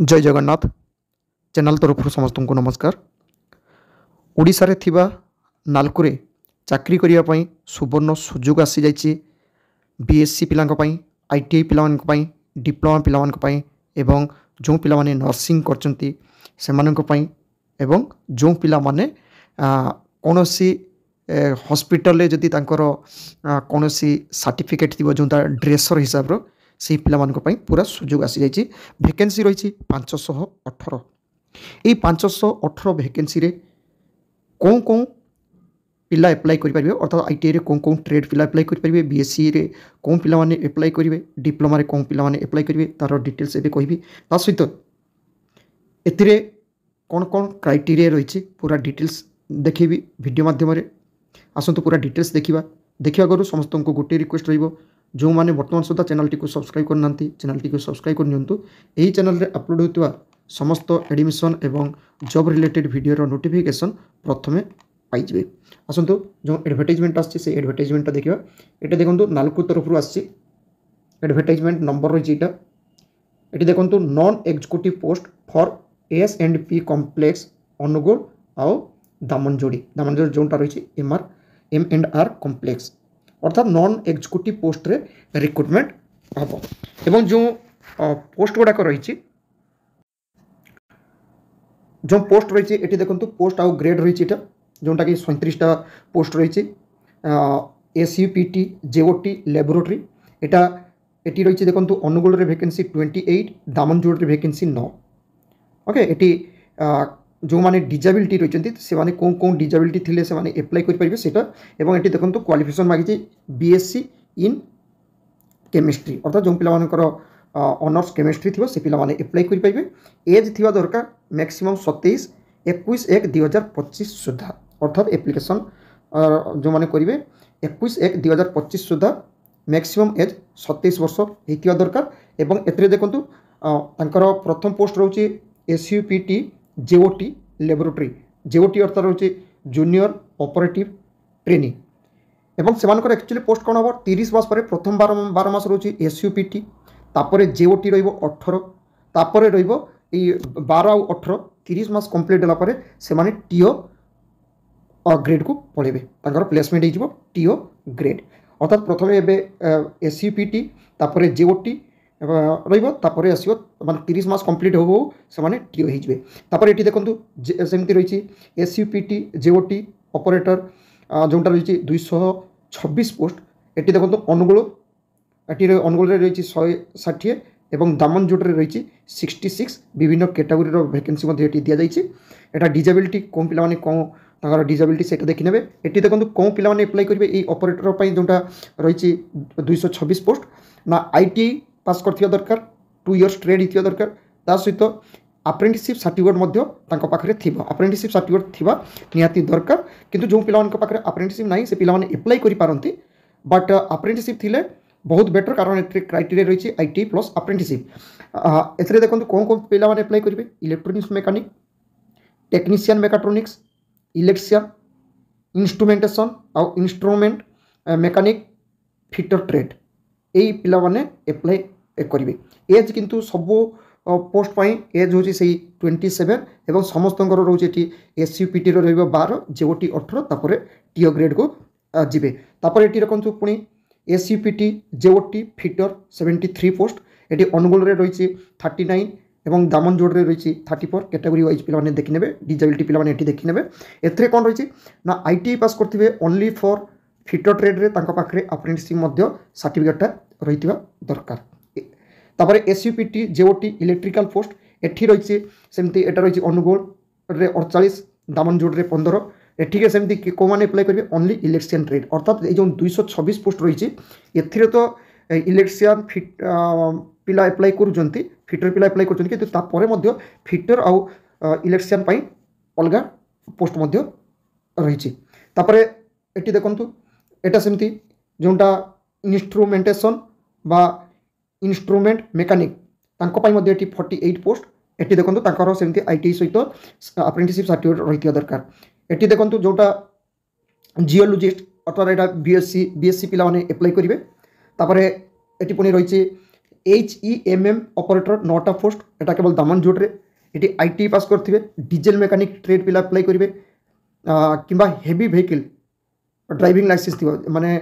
जय जगन्नाथ चैनल तरफ समस्त को नमस्कार। ओडिशा रे थिबा नालकुरे चाकरी करिया पई सुवर्ण सुजोग आसी जाइछि। बीएससी पिलांक पई, आईटीआई पिलांक पई, डिप्लोमा पिलांक पई एवं जो पिला माने नर्सिंग करचंती सेमानक पई एवं जो पिला माने कोनोसी हॉस्पिटल जदि तांकर कोनोसी सर्टिफिकेट थिबो जोंता ड्रेसर हिसाब रो से पिलामानक पई पूरा सुजोग आसी जाइछि। वैकेंसी रही 518। ये 518 वैकेंसी रे कौन कौन पिला एप्लाई करें अर्थात आईटीआई रे कौन कौन ट्रेड पिला एप्लाई करें, बीएससी रे कौन पिला माने एप्लाई करेंगे, डिप्लोमा रे कौन पिला माने एप्लाई करेंगे तार डिटेल्स एबे कहबी। ता सहित एथिरे कौन कौन क्राइटेरिया रही पूरा डिटेल्स देखी वीडियो माध्यम आसतु पूरा डिटेल्स देखा करूँ। समस्त को गोटे रिक्वेस्ट रहिबो जो माने वर्तमान सुधा चैनल टी को सब्सक्राइब करना चैनल टी को सब्सक्राइब करनियंतु। यही चैनल रे अपलोड होता समस्त एडमिशन एवं जॉब रिलेटेड वीडियो रो नोटिफिकेशन प्रथमे पाइबे। आसतु जो एडवर्टाइजमेंट आछि से एडवर्टाइजमेंट देखिबा। एटा देखंतु नालको तरफ रु आछि एडवर्टाइजमेंट नंबर रही एटा। एटी देखंतु नॉन एग्जीक्यूटिव पोस्ट फॉर एस&पी कॉम्प्लेक्स अनुगुल आउ दामनजोड़ी जोटा रही M&R कॉम्प्लेक्स अर्थात नॉन एग्जीक्यूटिव पोस्ट रे रिक्रुटमेंट हम एवं जो पोस्ट गुड़ाक रही जो पोस्ट रही ये देखो पोस्ट आउ ग्रेड रही जोटा कि 37टा पोस्ट रही SUPT JOT लैबोरेटरी एटा एटी रही देखो अनुगुल रे वैकेंसी 28 दामनजोड़ रे वैकेंसी 9। ओके एटी जो माने डिजेबिलिटी रही से माने कौन कौन डिजेबिलिटी थिले से माने एप्लाई कर पारिबे सेटा एवं एटी देखो क्वालिफिकेशन मागी बीएससी इन केमिस्ट्री अर्थात जो पिला मानकर ऑनर्स केमिस्ट्री थी से पिला माने एप्लाई कर पारिबे। एज थिबा दरकार मैक्सिमम 27 21 1 2025 सुधा अर्थात एप्लिकेशन जो माने करिवे 21 1 2025 सुधा मैक्सिमम एज 27 वर्ष होइतिबा दरकार। एवं एतरे देखंतु तांकर प्रथम पोस्ट रहउची SUPT JOT लैबोरेटरी JOT अर्थात रही जूनियर ऑपरेटिव ट्रेनिंग एवं से एक्चुअली पोस्ट कौन हम 30 मास पर प्रथम 12 मास रही SUPT तापर JOT रही 18 तापर रही 12 आउ 18 30 मास कंप्लीट होगा से TO ग्रेड को पढ़े प्लेसमेंट हो TO ग्रेड अर्थात प्रथम एवं SUPT तापर JOT रहीपर आसो माने 30 मास कंप्लीट हो से TO हो तापर ये देखो सेमती रही SUPT JOT ऑपरेटर जोटा रही 226 पोस्ट। ये देखो अनुगुल अनुगुल रही 160 एवं दामनजोड़ रही 66 विभिन्न कैटेगोरी वैकेंसी दि जाइए। यहाँ डिजेबिलिटी कौन पिला माने कौन तांकर डिजेबिलिटी से देखने ये देखो कौन पिला माने एप्लाई करेंगे ये ऑपरेटर जोटा रही 226 पोस्ट ना ITI पास कर दरकार 2 इयर्स ट्रेड होता दरकार ता सहित अप्रेंटिसशिप सर्टिफिकेट पाखे थी अप्रेंटिसशिप सर्टिफिकेट थिबा निहाती दरकार। किंतु जो पिला पाखे अप्रेंटिसशिप नहीं से पिला माने एप्लाई करि पारंती बट अप्रेंटिसशिप थिले बहुत बेटर कारण ए क्राइटेरिया रही ITI प्लस अप्रेंटिसशिप। एथरे देखो कौन कौन पिला माने एप्लाई करेंगे electronics mechanic technician mechatronics electrician instrumentation आउ इंस्ट्रुमेंट मेकानिक फिटर ट्रेड यही पिला माने एप्लाई करेंगे। एज किंतु सबू पोस्ट पाई एज हूँ से 27 एवं समस्त रोचे SUPT रही 12 JOT 18 तापर TO ग्रेड को जीवे। तापर ये रखु पुणी SUPT JOT फिटर 73 पोस्ट ये अनुगुल रही 39 एवं दामनजोड़ रही 34 कैटेगरी वाइज पिला देखने डिजेबिलिटी पिला देखने एथे कौन रही ना ITI पास करते ओनली फॉर फिटर ट्रेड रे पाखे अप्रेंटिसशिप सर्टिफिकेटा रही दरकार। तापर SUPT JOT इलेक्ट्रिकल पोस्ट एठी रही सेमती एटा रही अनुगुल रे 48 दामनजोड़ रे 15 एठी सेमती को माने अप्लाई करेंगे ओनली इलेक्ट्रिशियन ट्रेड अर्थात ये जो 226 पोस्ट रही एथिरे तो इलेक्ट्रिशियन फिट पिला अप्लाई करूचंती फिटर पिला अप्लाई करूचंती किंतु तापर मध्य फिटर आउ इलेक्ट्रिशियन पई अलगा पोस्ट मध्य रही। तापर एठी देखंतु एटा सेमती जोटा इंस्ट्रुमेंटेशन बा इंस्ट्रुमेंट मेकानिक तांको पाई मध्य 48 पोस्ट एटी देखो तांकर सेमती ITI सहित अप्रेंटिसशिप सर्टिफिकेट रही दरकार। एटी देखो जोटा जियोलॉजिस्ट अर्थात यहाँ BSc पिला माने एप्लाई करेंगे। तापर एटी पुणी रही HEMM ऑपरेटर 9टा पोस्ट एटा केवल दामनजोड़ रे एटी ITI पास करथिबे डीजल मेकानिक ट्रेड पिला अप्लाई करिवे किंबा हेवी व्हीकल ड्राइविंग लाइसेंस थिबा माने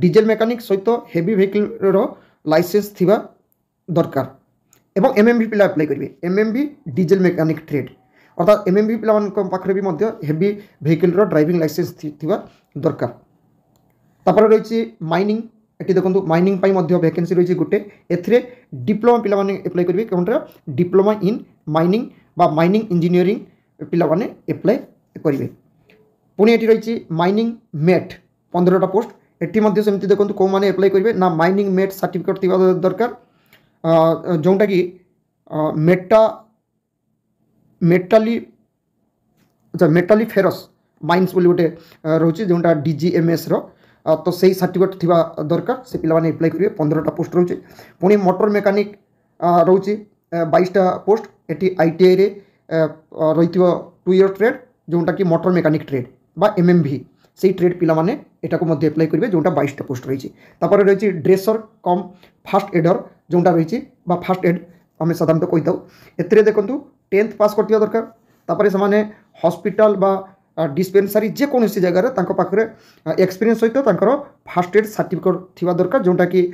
डीजल मेकानिक सहित हेवी व्हीकल रो लाइसेंस थिबा दरकार एवं MMV पिला अप्लाई करिवे MMV डीजल मेकानिक ट्रेड अर्थात MMV पिला पाखे भी हेवी व्हीकल रो ड्राइविंग लाइसेंस थिबा दरकार तापर रही माइनिंग ये देखो माइनिंग वैकेंसी रही गोटे ए डिप्लोमा पिला एप्लाई करेंगे कौन डिप्लोमा इन माइनिंग बा माइनिंग इंजीनियरिंग पिला एप्लाई करेंगे पुणी ये रही माइनिंग मेट 15टा पोस्ट ये सेमती देखो कौ मैंने एप्लाई करेंगे ना माइनिंग मेट सर्टिफिकेट थी दरकार जोटा कि मेटाली अच्छा मेटाली फेरस माइन्स बोली गोटे रोचे जोटा DGMS रो तो सही सर्टिफिकेट थिबा दरकार से पिला माने अप्लाई करेंगे 15टा पोस्ट रोचे पुणी मोटर मेकानिक रोचे 22टा पोस्ट एटी ITI रे रही 2 ईयर ट्रेड जोटा कि मोटर मेकानिक ट्रेड बा MMV से ट्रेड पिला माने एटा को मध्ये अप्लाई करेंगे जोटा 22टा पोस्ट रही रही ड्रेसर कम फास्ट एडर जोटा रही फास्ट एड आम साधारणतः कही था ए देखो 10th पास करथिबा दरकार तापर से हॉस्पिटल बा डिस्पेंसरी जेकोसी जगार पाखे एक्सपीरियंस सहित फास्ट एड सर्टिफिकेट थिबा दरकार जोटा कि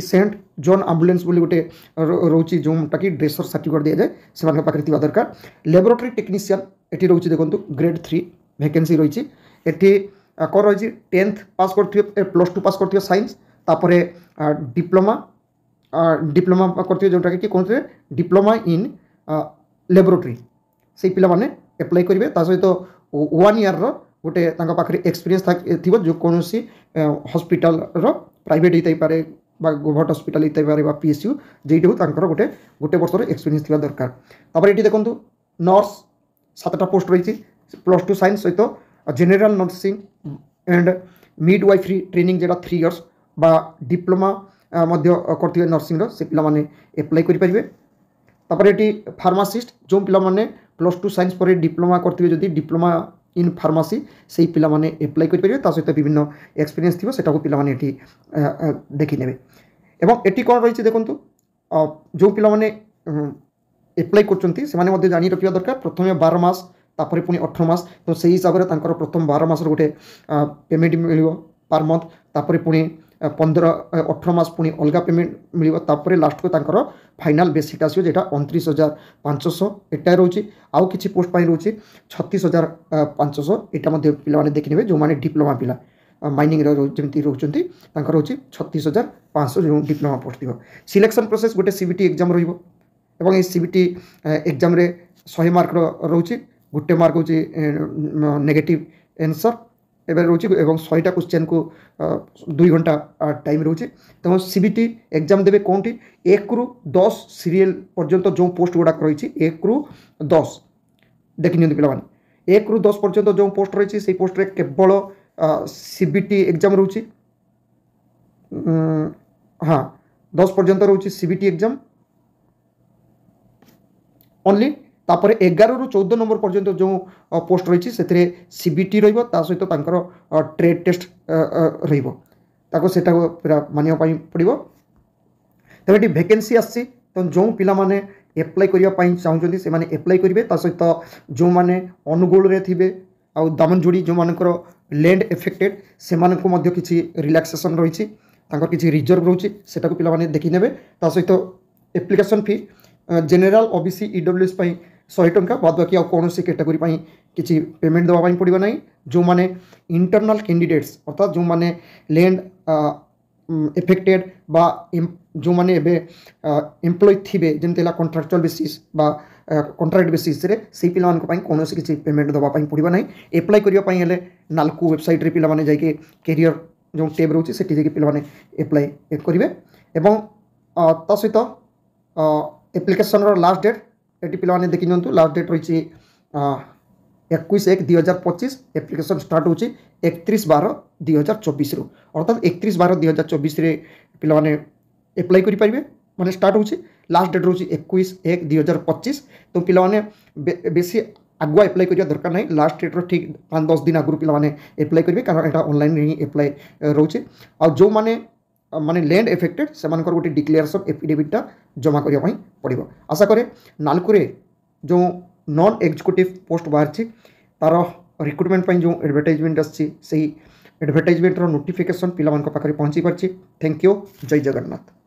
सेंट जॉन एम्बुलेंस बोली गोटे रोची जोटा कि ड्रेसर सर्टिफिकेट दि जाए से पाखे थिबा दरकार लेबोरेटरी टेक्नीशियन एटी रोची देखो ग्रेड 3 वैकेंसी रही एटी कौन रही 10th पास कर +2 पास कर साइंस तापर डिप्लोमा डिप्लोमा करते जोटा कि कौन डिप्लोमा इन लेबोरेटरी से पिला माने एप्लाई करेंगे सहित 1 ईयर गोटे पाखे एक्सपीरियंस थी जो कौन हॉस्पिटल प्राइवेट होता पारे गवर्नमेंट हॉस्पिटल होता पारे PSU जेटी हो गोटे गोटे वर्षर एक्सपीरियंस थी दरकार तापर ये देखो नर्स 7टा पोस्ट रही +2 साइंस सहित general nursing and midwifery training जेटा 3 इयर्स बा डिप्लोमा करते नर्सिंग से पिला माने एप्लाई करेंगे तापर ये फार्मासिस्ट जो पिला माने +2 साइंस पर डिप्लोमा करते जदि डिप्लोमा इन फार्मासी से पिला माने एप्लाई करेंगे सहित विभिन्न एक्सपीरियंस थी सेटा को पिला माने एटी देखने एवं एटी कौन रही देखो जो पिला माने एप्लाई कर जानी रखा दरकार प्रथम 12 मास तापर पुणी 18 मास तो सही हिसाब से प्रथम 12 मास गोटे पेमेंट मिल पर मंथ तापर पुणी 18 मास पुणी अलग पेमेंट मिल तापर लास्ट को फाइनाल बेसिक आसो जो 29,500 एटा रोचे आउ किसी पोस्ट रोचे 36,500 यहाँ पिला देखने जो मैंने डिप्लोमा पिला माइनिंग जमी रोचे रोचे 36,500 जो डिप्लोमा पोस्ट थी सिलेक्शन प्रोसेस गोटे CBT एग्जाम रही CBT एग्जाम 100 मार्क रोचे गोटे मार्क हो नेगेटिव आंसर एवं रोचे एवं 100टा क्वेश्चन को 2 घंटा टाइम रोचे तो CBT एग्जाम देवे कौन 1 ରୁ 10 सीरियल पर्यंत जो पोस्ट गुड़ाक रही 1 ରୁ 10 देखी पे 1 ରୁ 10 पर्यंत जो पोस्ट रही से पोस्ट केवल CBT एग्जाम रोचे हाँ 10 पर्यंत रोचे CBT एग्जाम ओनली तापर 11 ରୁ 14 नंबर पर्यंत जो पोस्ट रही से CBT सहित ट्रेड टेस्ट रहा पूरा मानिया पड़ो तेरे वैकेंसी आसी तो जो पिला माने एप्लाई करने चाहते से माने एप्लाई करेंगे सहित जो मैंने अनुगुल थे आउ दामनजोड़ी जो मानकर लैंड एफेक्टेड से किसी रिलैक्सेशन रही किसी रिजर्व रोचे से पिला माने देखी ने सहित एप्लिकेशन फी जनरल OBC EWS 100 टंका बाद बाकी कौन कैटेगोरी किसी पेमेंट देवाई पड़ो ना जो मैंने इंटरनल कैंडिडेट्स अर्थात जो मैंने लैंड एफेक्टेड बा जो मैंने एम्प्लॉय थे जमी कॉन्ट्रैक्चुअल बेसिस बा कॉन्ट्रैक्ट बेसिस से पिला कौन किसी पेमेंट देवाई पड़ो ना एप्लाई करने नालको वेबसाइट रे पिला माने जाके कैरियर जो टैब रोचे से पिला एप्लाई करेंगे एवं सहित एप्लिकेशन लास्ट डेट ये पिला देखी दिखाँ लास्ट डेट रही 21/1/2025 एप्लिकेशन स्टार्ट हो 31/12/2024 अर्थात 31/12/2024 पिला एप्लाई करेंगे माने स्टार्ट हो लास्ट डेट रोचे 21/1/2025 तो पिला बेसी आगुआ एप्लाई करिया दरकार नहीं लास्ट डेट ठीक 5-10 दिन आगु पिला एप्लाई करेंगे कारण यहाँ ऑनलाइन ही एप्लाई रोचे आ जो मैंने माने लैंड एफेक्टेड से गोटे डिक्लेरेसन एफिडेविटा जमा करने पड़ो। आशा करे नालको जो नॉन एग्जीक्यूटिव पोस्ट बाहर तार रिक्रुटमेंट जो एडवर्टाइजमेंट आसी एडवर्टाइजमेंटर नोटिफिकेशन पिला पाखे पहुँची पार्टी। Thank you. जय जगन्नाथ।